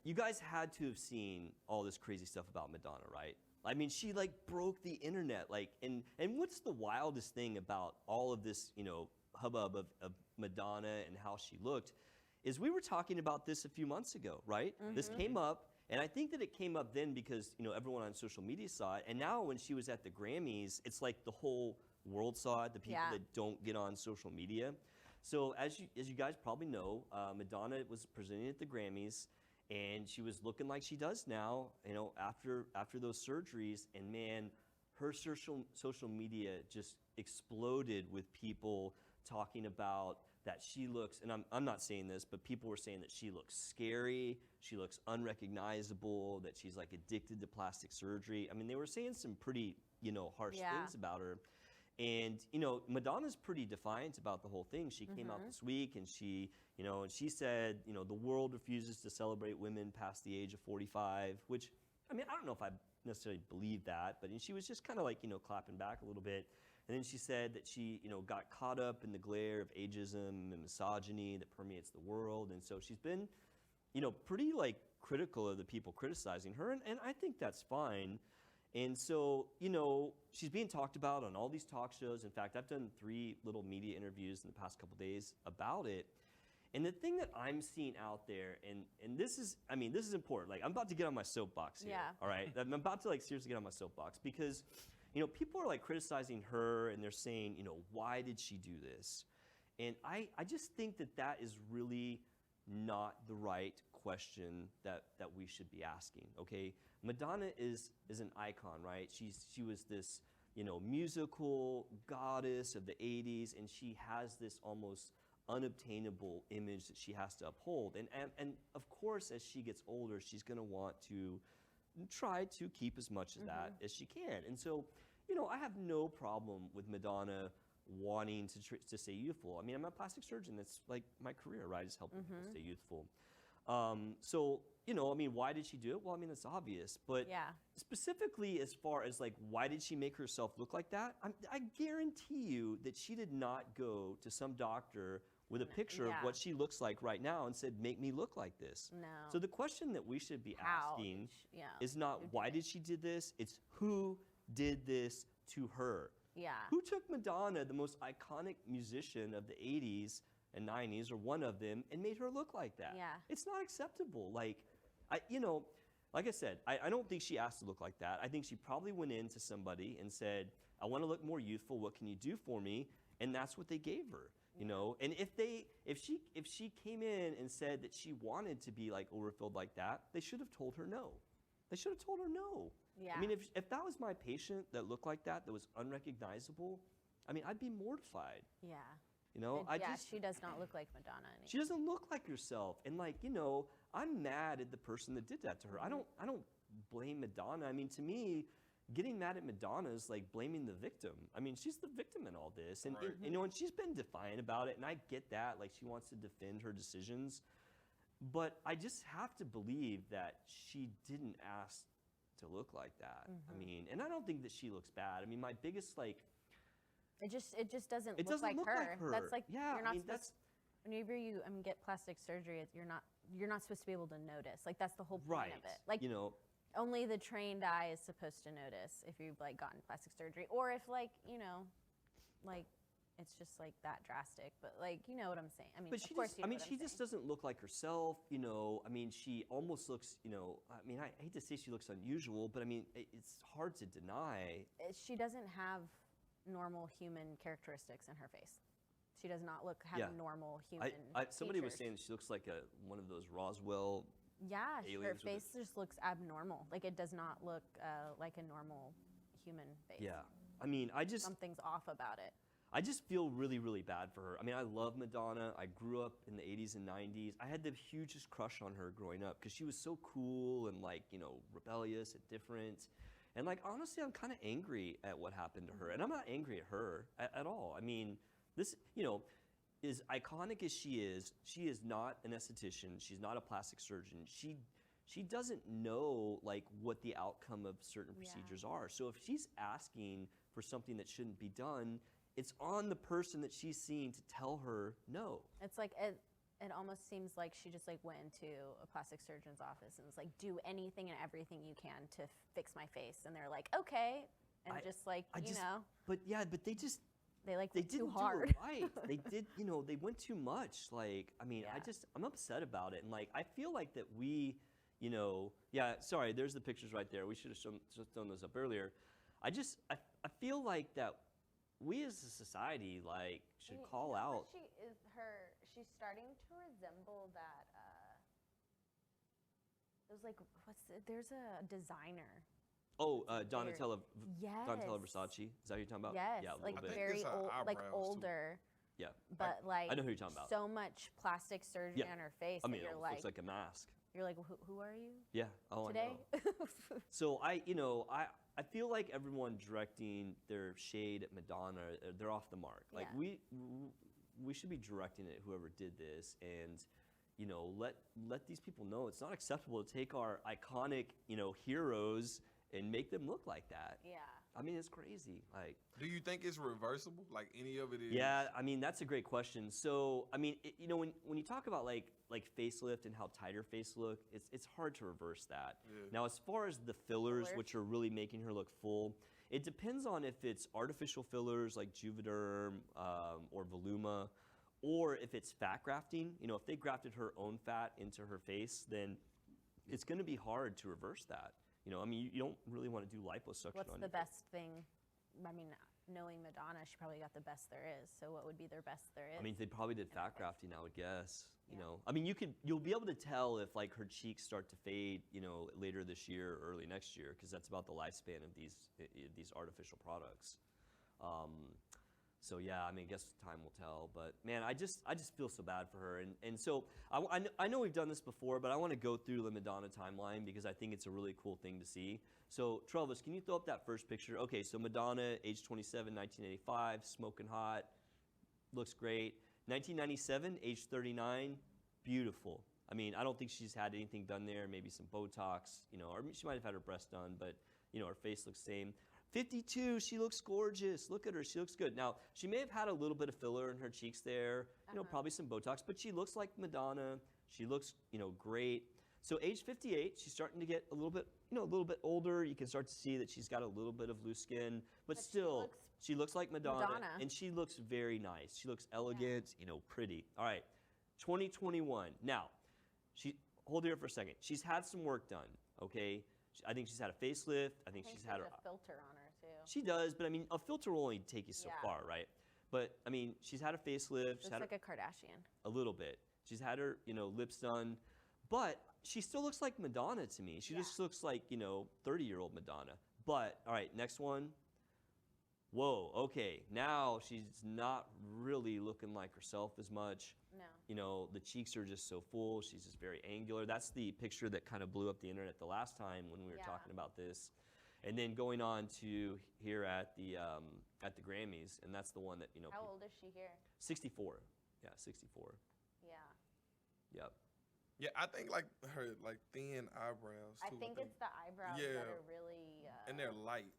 you guys had to have seen all this crazy stuff about Madonna, right? I mean, she like broke the internet, like, and what's the wildest thing about all of this, hubbub of Madonna and how she looked, is we were talking about this a few months ago, right? This came up, and I think that it came up then because, everyone on social media saw it, and now when she was at the Grammys, it's like the whole world saw it, the people that don't get on social media. So as you guys probably know, Madonna was presenting at the Grammys, and she was looking like she does now, after those surgeries, and man, her social media just exploded with people talking about that she looks, and I'm not saying this, but people were saying that she looks scary, she looks unrecognizable, that she's like addicted to plastic surgery. I mean, they were saying some pretty, harsh things about her. And, Madonna's pretty defiant about the whole thing. She came out this week and she, and she said, the world refuses to celebrate women past the age of 45, which, I mean, I don't know if I necessarily believe that, but she was just kind of like, clapping back a little bit. And then she said that she, got caught up in the glare of ageism and misogyny that permeates the world. And so she's been, pretty like critical of the people criticizing her. And I think that's fine. And so, she's being talked about on all these talk shows. In fact, I've done 3 little media interviews in the past couple days about it. And the thing that I'm seeing out there, and this is important. Like, I'm about to get on my soapbox here. All right? I'm about to like seriously get on my soapbox because, people are like criticizing her and they're saying, why did she do this? And I just think that is really not the right question that we should be asking, okay? Madonna is an icon, right? She was this, musical goddess of the 80s, and she has this almost unobtainable image that she has to uphold. And of course, as she gets older, she's going to want to try to keep as much of that as she can. And so, I have no problem with Madonna wanting to stay youthful. I mean, I'm a plastic surgeon. That's like my career, right? Is helping people stay youthful. So, why did she do it? Well, I mean, it's obvious. But specifically as far as like, why did she make herself look like that? I guarantee you that she did not go to some doctor with a picture of what she looks like right now and said, make me look like this. No. So the question that we should be asking is not why did she do this? It's who did this to her. Yeah. Who took Madonna, the most iconic musician of the 80s and 90s, or one of them, and made her look like that? Yeah. It's not acceptable. Like, like I said, I don't think she asked to look like that. I think she probably went in to somebody and said, I want to look more youthful. What can you do for me? And that's what they gave her. And if she came in and said that she wanted to be like overfilled like that, they should have told her no. They should have told her no. Yeah. I mean, if that was my patient that looked like that was unrecognizable, I mean, I'd be mortified. Yeah. She does not look like Madonna anymore. She doesn't look like herself. And like, I'm mad at the person that did that to her. I don't blame Madonna. I mean, to me, getting mad at Madonna is like blaming the victim. I mean, she's the victim in all this. And, and she's been defiant about it, and I get that. Like, she wants to defend her decisions. But I just have to believe that she didn't ask to look like that. I mean, and I don't think that she looks bad. I mean, my biggest, like... It just doesn't look like her. That's like, you're not supposed... Whenever you get plastic surgery, you're not supposed to be able to notice. Like, that's the whole point of it. Like, only the trained eye is supposed to notice if you've like gotten plastic surgery, or if like, like it's just like that drastic. But like, you know what I'm saying? I mean, but she just doesn't look like herself. I mean, she almost looks, I mean, I hate to say she looks unusual, but I mean, it's hard to deny. She doesn't have normal human characteristics in her face. She does not have normal human somebody features. was saying she looks like one of those Roswell her face just looks abnormal. Like, it does not look like a normal human face. Yeah. I mean, something's off about it. I just feel really, really bad for her. I mean, I love Madonna. I grew up in the 80s and 90s. I had the hugest crush on her growing up because she was so cool and like, rebellious and different. And like, honestly, I'm kind of angry at what happened to her. And I'm not angry at her at all. I mean, this, as iconic as she is not an esthetician. She's not a plastic surgeon. She doesn't know like what the outcome of certain procedures are. So if she's asking for something that shouldn't be done, it's on the person that she's seeing to tell her no. It's like It almost seems like she just like went into a plastic surgeon's office and was like, do anything and everything you can to fix my face. And they're like, okay. And But yeah, but they went too hard. Do it right. They did, they went too much. Like, I mean, I'm upset about it. And like, I feel like that we, sorry, there's the pictures right there. We should have thrown those up earlier. I feel like that we as a society, like, should call out. She's starting to resemble that, there's a designer. Oh, Donatella Versace. Is that what you're talking about? Yes, yeah, like very old, like older. Yeah. But like, I know who you're talking about. So much plastic surgery on her face. I mean, you're it like, looks like a mask. You're like, who are you? Yeah. Oh, today? I know. So I feel like everyone directing their shade at Madonna, they're off the mark. Like we should be directing it, whoever did this, and let these people know it's not acceptable to take our iconic heroes and make them look like that. Yeah. I mean, it's crazy. Like, do you think it's reversible? Like any of it is? Yeah, I mean, that's a great question. So, I mean, when you talk about like facelift and how tight her face look, it's hard to reverse that. Yeah. Now, as far as the fillers, which are really making her look full, it depends on if it's artificial fillers like Juvederm or Voluma, or if it's fat grafting. If they grafted her own fat into her face, then it's going to be hard to reverse that. I mean, you don't really want to do liposuction. What's the best thing? I mean, knowing Madonna, she probably got the best there is. So what would be their best there is? I mean, they probably did fat grafting, I would guess. I mean, you'll be able to tell if like her cheeks start to fade, later this year or early next year, because that's about the lifespan of these artificial products. So yeah, I mean, I guess time will tell. But man, I just feel so bad for her. And so I know we've done this before, but I want to go through the Madonna timeline because I think it's a really cool thing to see. So Travis, can you throw up that first picture? Okay, so Madonna, age 27, 1985, smoking hot, looks great. 1997, age 39, beautiful. I mean, I don't think she's had anything done there, maybe some Botox, or she might have had her breast done, but her face looks the same. 52, she looks gorgeous. Look at her, she looks good. Now, she may have had a little bit of filler in her cheeks there, probably some Botox, but she looks like Madonna. She looks, great. So age 58, she's starting to get a little bit older. You can start to see that she's got a little bit of loose skin, but still, she looks like Madonna, and she looks very nice. She looks elegant, pretty. All right, 2021. Now, hold here for a second. She's had some work done, okay? I think she's had a facelift. I think she's had a filter on her too. She does, but I mean, a filter will only take you so far, right? But I mean, she's had a facelift. Looks like a Kardashian. A little bit. She's had her, lips done, but she still looks like Madonna to me. She just looks like 30-year-old Madonna. But all right, next one. Whoa, okay. Now she's not really looking like herself as much. No. The cheeks are just so full. She's just very angular. That's the picture that kind of blew up the internet the last time when we were talking about this. And then going on to here at the Grammys, and that's the one that How old is she here? 64. Yeah, 64. Yeah. Yep. Yeah, I think like her thin eyebrows too. I think it's the eyebrows that are really. And they're light.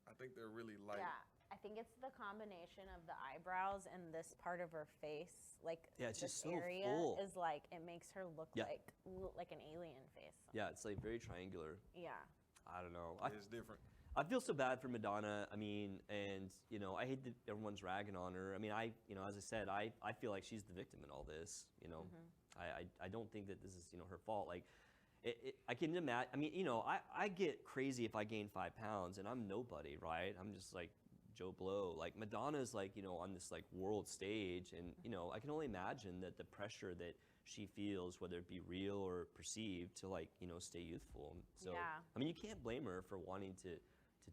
I think they're really light. Yeah. I think it's the combination of the eyebrows and this part of her face, it's this just so area full. is like it makes her look like an alien face. Yeah, it's like very triangular. Yeah. I don't know. It's different. I feel so bad for Madonna. I mean, and I hate that everyone's ragging on her. I mean, as I said, I feel like she's the victim in all this. I don't think that this is her fault. Like, I can imagine. I mean, I get crazy if I gain 5 pounds and I'm nobody, right? I'm just like Joe Blow. Like Madonna's like on this like world stage, and I can only imagine that the pressure that she feels, whether it be real or perceived, to like stay youthful. So I mean, you can't blame her for wanting to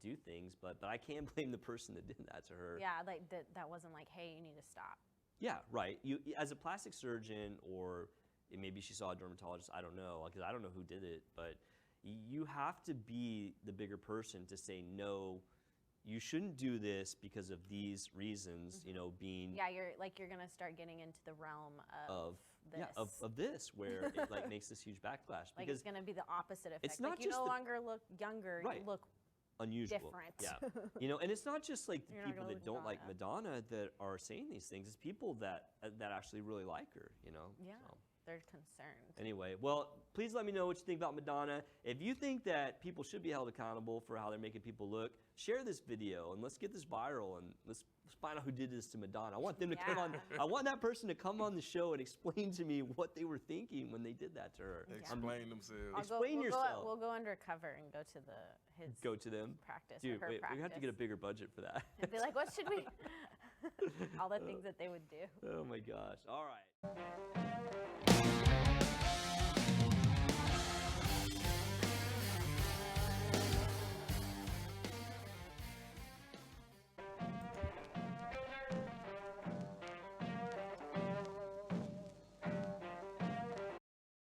do things, but I can't blame the person that did that to her. Yeah, like that wasn't like, hey, you need to stop. Yeah, right. You as a plastic surgeon, or maybe she saw a dermatologist. I don't know, because I don't know who did it, but you have to be the bigger person to say no. You shouldn't do this because of these reasons. Being you're gonna start getting into the realm of this. Yeah, of this, where it like makes this huge backlash. Like because it's gonna be the opposite effect. It's not like you no longer look younger. Right. You look unusual. Different. Yeah. You know, and it's not just like the You're not people gonna that live don't like Madonna. Madonna that are saying these things. It's people that actually really like her, you know? Yeah. So. They're concerned. Anyway, well, please let me know what you think about Madonna. If you think that people should be held accountable for how they're making people look, share this video and let's get this viral and let's find out who did this to Madonna. I want them to come on. I want that person to come on the show and explain to me what they were thinking when they did that to her. Explain themselves. Explain yourself. We'll go undercover and go to his go to them. Practice. Dude, or her wait, practice. we have to get a bigger budget for that. And be like, what should we? All the things that they would do. Oh my gosh. All right.